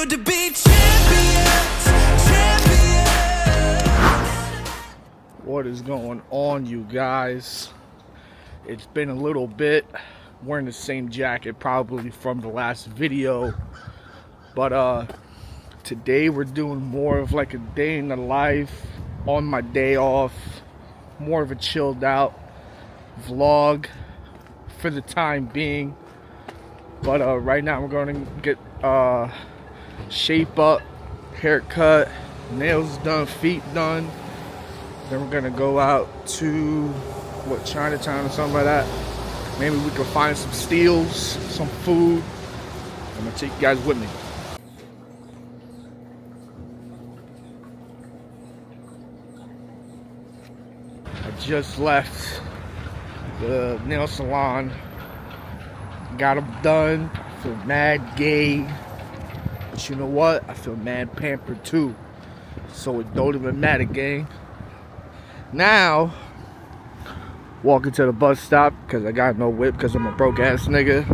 good to be champions, champions. What is going on, you guys? It's been a little bit. Wearing the same jacket probably from the last video, but today we're doing more of like a day in the life on my day off, more of a chilled out vlog for the time being. But right now we're going to get shape up, haircut, nails done, feet done. Then we're gonna go out to Chinatown or something like that. Maybe we can find some steals, some food. I'm gonna take you guys with me. I just left the nail salon. Got them done. I feel mad gay. But you know what? I feel mad pampered too. So it don't even matter, gang. Now, walking to the bus stop because I got no whip because I'm a broke ass nigga.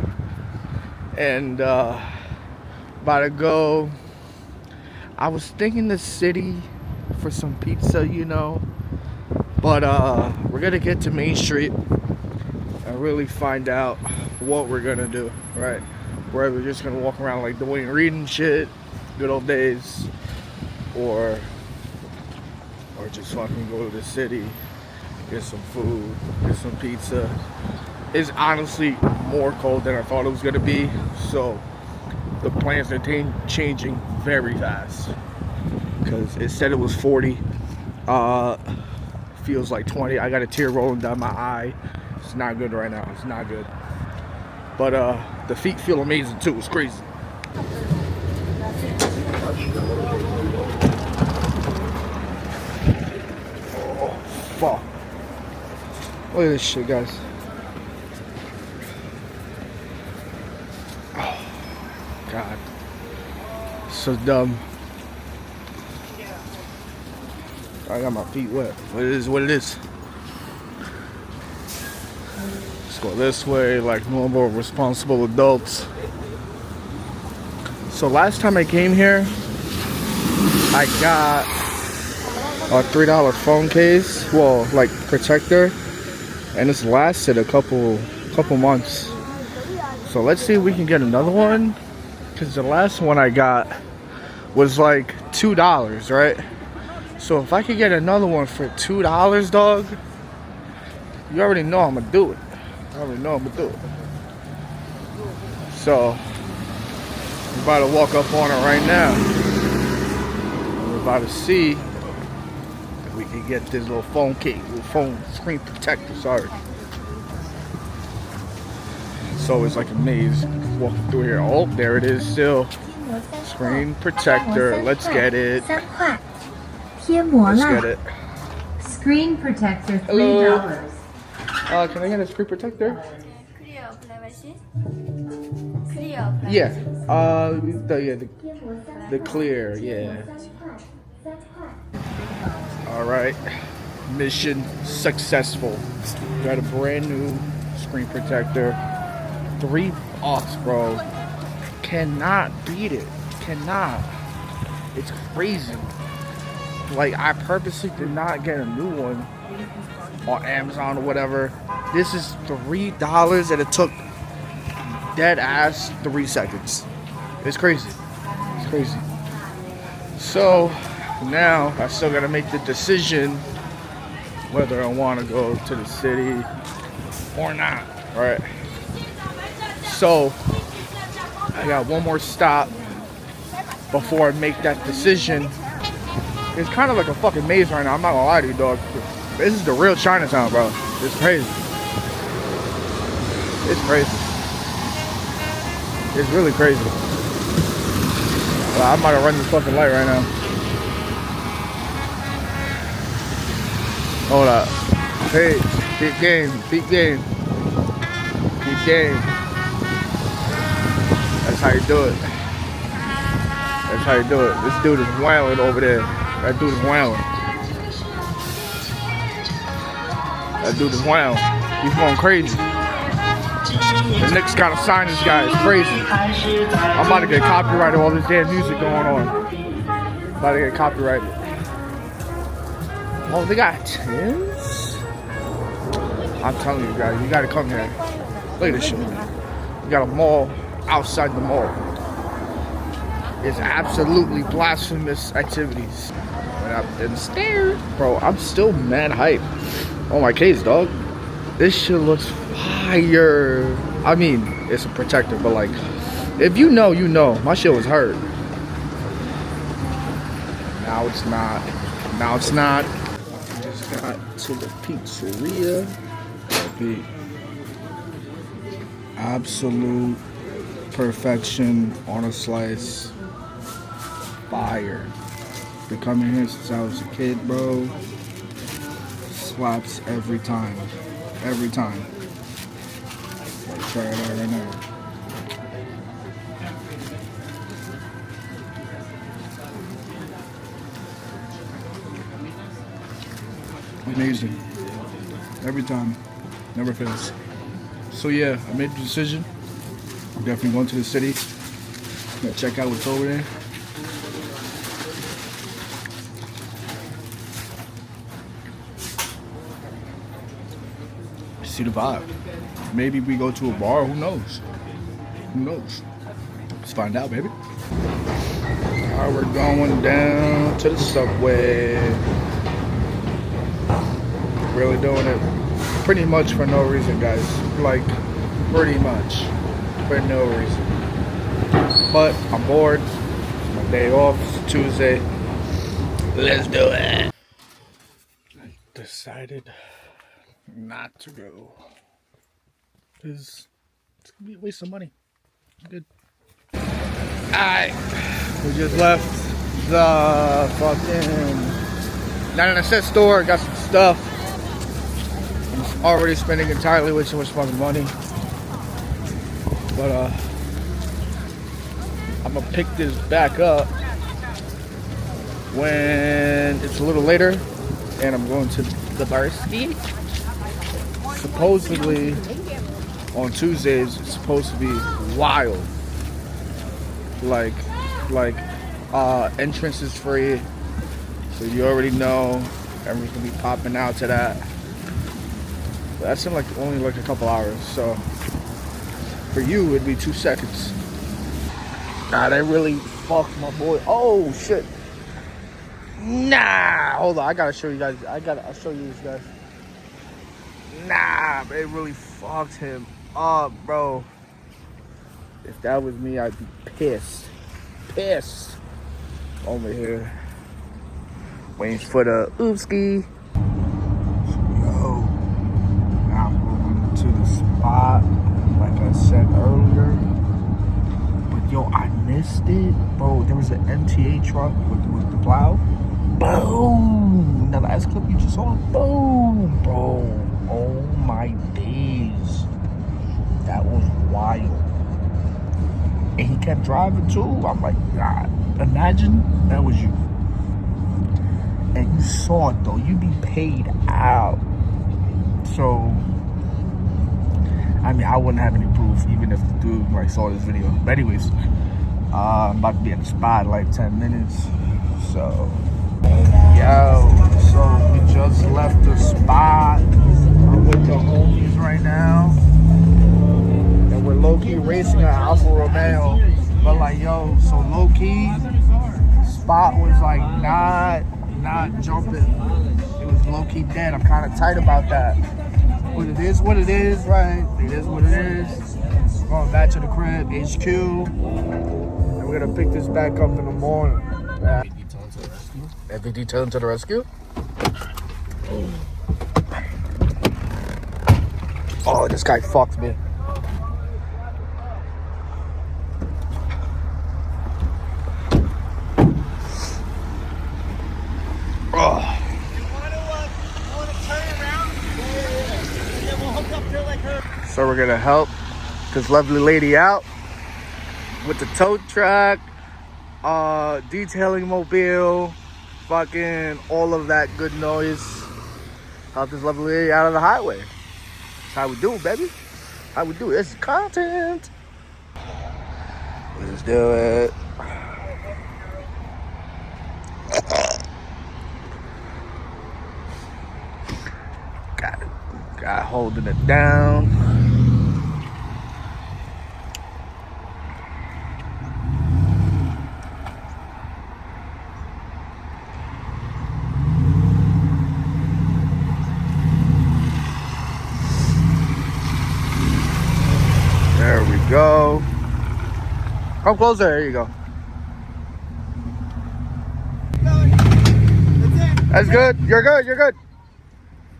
And about to go. I was thinking the city for some pizza, you know. But we're gonna get to Main Street and really find out what we're gonna do, right? Whether we're just gonna walk around like Dwayne Reed and shit, good old days, or just fucking go to the city, get some food, get some pizza. It's honestly more cold than I thought it was gonna be, so the plans are changing very fast. Because it said it was 40, feels like 20. I got a tear rolling down my eye. It's not good right now. It's not good. But the feet feel amazing too. It's crazy. Oh, fuck. Look at this shit, guys. Oh, God. So dumb. I got my feet wet. It is what it is. Let's go this way like normal, responsible adults. So last time I came here, I got a $3 phone case, well, like protector, and this lasted a couple months. So let's see if we can get another one, because the last one I got was like $2, right? So if I could get another one for $2, dog, you already know I'm gonna do it. So we're about to walk up on it right now. We're about to see if we can get this little phone case, little phone screen protector. Sorry. It's always like a maze walking through here. Oh, there it is. Still screen protector. Let's get it. Let's get it. Screen protector, $3. Can I get a screen protector? Clear privacy. Clear privacy. Yeah. The clear. Yeah. All right. Mission successful. Got a brand new screen protector. $3, bro. Cannot beat it. Cannot. It's crazy. Like, I purposely did not get a new one on Amazon or whatever. This is $3 and it took dead ass 3 seconds. It's crazy. It's crazy. So now I still gotta make the decision whether I want to go to the city or not. Right. So I got one more stop before I make that decision. It's kind of like a fucking maze right now. I'm not gonna lie to you, dog. This is the real Chinatown, bro. It's crazy. It's crazy. It's really crazy. Well, I might have run this fucking light right now. Hold up. Hey, peep game, peep game. Peep game. That's how you do it. That's how you do it. This dude is wailing over there. That dude is wailing. That dude is wailing. He's going crazy. The Knicks gotta sign this guy. It's crazy. I'm about to get copyrighted. All this damn music going on. About to get copyrighted. Oh, they got Tim's? I'm telling you guys, you gotta come here. Look at this shit. You got a mall outside the mall. It's absolutely blasphemous activities. And I've been stared. Bro, I'm still mad hype on my case, dog. This shit looks fire. I mean, it's a protector, but like, if you know, you know. My shit was hurt. Now it's not. Now it's not. Just got to the pizzeria. Okay. Absolute perfection on a slice. Fire. Been coming here since I was a kid, bro. Slaps every time. Every time. Let's try it out right now. Amazing. Every time. Never fails. So yeah, I made the decision. I'm definitely going to the city. I'm gonna check out what's over there. See the vibe. Maybe we go to a bar, who knows? Who knows? Let's find out, baby. Alright, we're going down to the subway. Really doing it pretty much for no reason, guys. Like, pretty much for no reason. But I'm bored. It's my day off. It's Tuesday. Let's do it. I decided not to go. Because it's going to be a waste of money. I'm good. Alright. We just left the fucking 99-cent store. Got some stuff. I'm already spending entirely way too much fucking money. But I'm gonna pick this back up when it's a little later and I'm going to the bar ski. Supposedly on Tuesdays it's supposed to be wild. Like entrance is free, so you already know everyone's gonna be popping out to that. But that's in like only like a couple hours, so for you it'd be 2 seconds. Nah, they really fucked my boy. Oh shit. Nah, hold on, I gotta show you guys. I'll show you this, guys. Nah, they really fucked him up, bro. If that was me, I'd be pissed. Pissed. Over here. Waiting for the oopski. Yo. Now I'm going to the spot, like I said earlier. But yo, I missed it. Bro, there was an MTA truck with the plow. Boom! Now the ice clip you just saw. Boom! Bro. Oh my days. That was wild. And he kept driving too. I'm like, God, imagine that was you. And you saw it though. You be paid out. So, I mean, I wouldn't have any proof even if the dude like saw this video. But anyways, I'm about to be at the spot in like 10 minutes. So, yo, so we just left the spot. I'm with the homies right now. And we're low-key racing an Alfa Romeo. But like, yo, so low-key, spot was like not jumping. It was low-key dead. I'm kind of tight about that. But it is what it is, right? It is what it is. Going back to the crib, HQ. And we're gonna pick this back up in the morning. FVD tell him to the rescue? Oh, this guy fucked me. Oh. So we're gonna help this lovely lady out with the tow truck, detailing mobile, fucking all of that good noise. Help this lovely lady out of the highway. That's how we do it, baby. how we do it. This is content. Let's do it. Got holding it down. There we go. Come closer. There you go. That's good. You're good. You're good.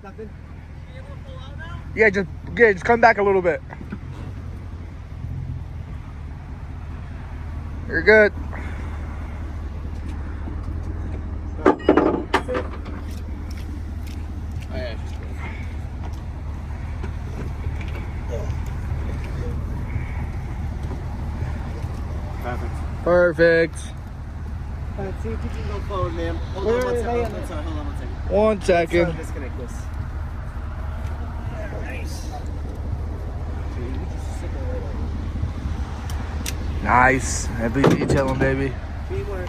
Nothing. Yeah, just come back a little bit. You're good. Perfect. See if you can go forward, ma'am. Hold on one second. Hold on one second. 1 second. Let's disconnect this. Nice. Happy detailing, baby. Teamwork.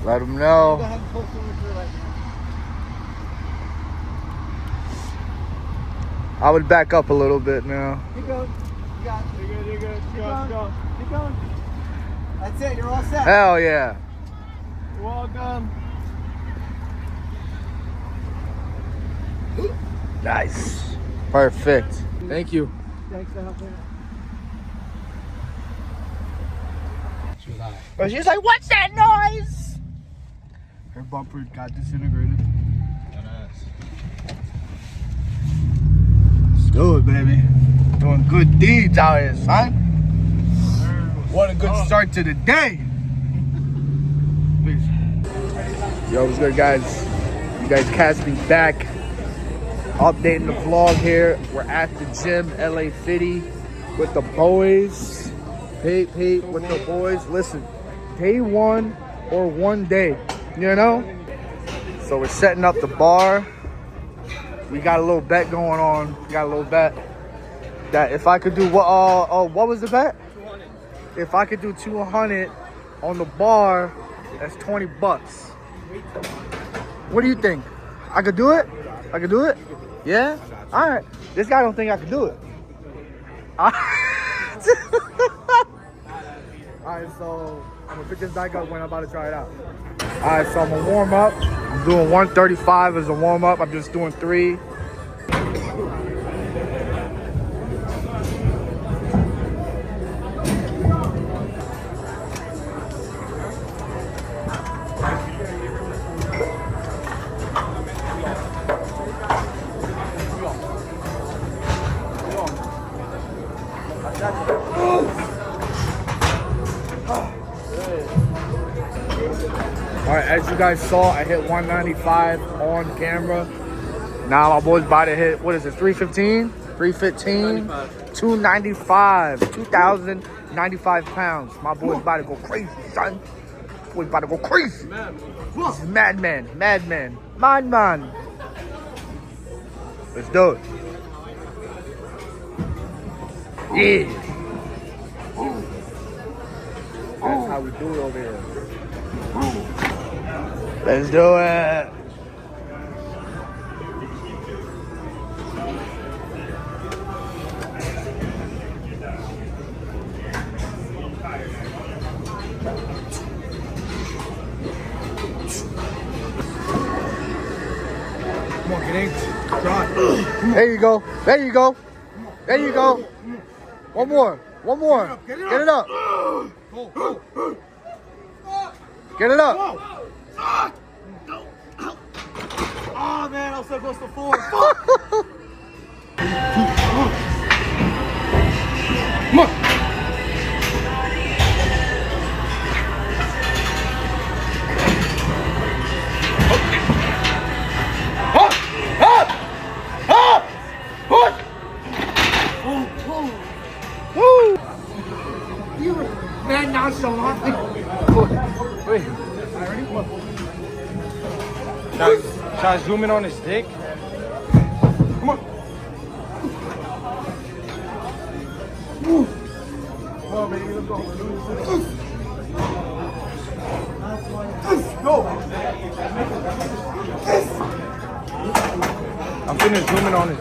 Let them Go know. ahead and pull forward to the right. I would back up a little bit now. Keep going. You got it. You're good. You're good. Keep going. Keep going. That's it. You're all set. Hell yeah. You're welcome. Nice. Perfect. Thank you. Thanks for helping. But she's like, what's that noise? Her bumper got disintegrated. Let's do it, baby. Doing good deeds out here, son. What a good start to the day. Please. Yo, what's good, guys? You guys cast me back. Updating the vlog here. We're at the gym, LA Fitty, with the boys. Pete, with the boys. Listen, day one or one day, you know? So we're setting up the bar. We got a little bet going on. We got a little bet that if I could do what was the bet? 200. If I could do 200 on the bar, that's $20. What do you think? I could do it? I could do it? Yeah? All right. This guy don't think I could do it. All right, so I'm gonna pick this back up when I'm about to try it out. All right, so I'm gonna warm up. I'm doing 135 as a warm up. I'm just doing 3. All right, as you guys saw, I hit 195 on camera. Now my boy's about to hit, what is it, 315? 315? 295. 2,095 pounds. My boy's about to go crazy, son. Boy's about to go crazy. This is madman. Madman. Madman. Let's do it. Yeah. That's how we do it over here. Let's do it. Come on, get in. Try. There you go. There you go. There you go. One more. One more. Get it up. Get it up. Oh man, I was so close to 4. Fuck. Come on. Woo! You man, now so hot. Wait. Should I zoom in on his dick? Come on. go, baby. Let's go. Go. I'm finna zoom in on it.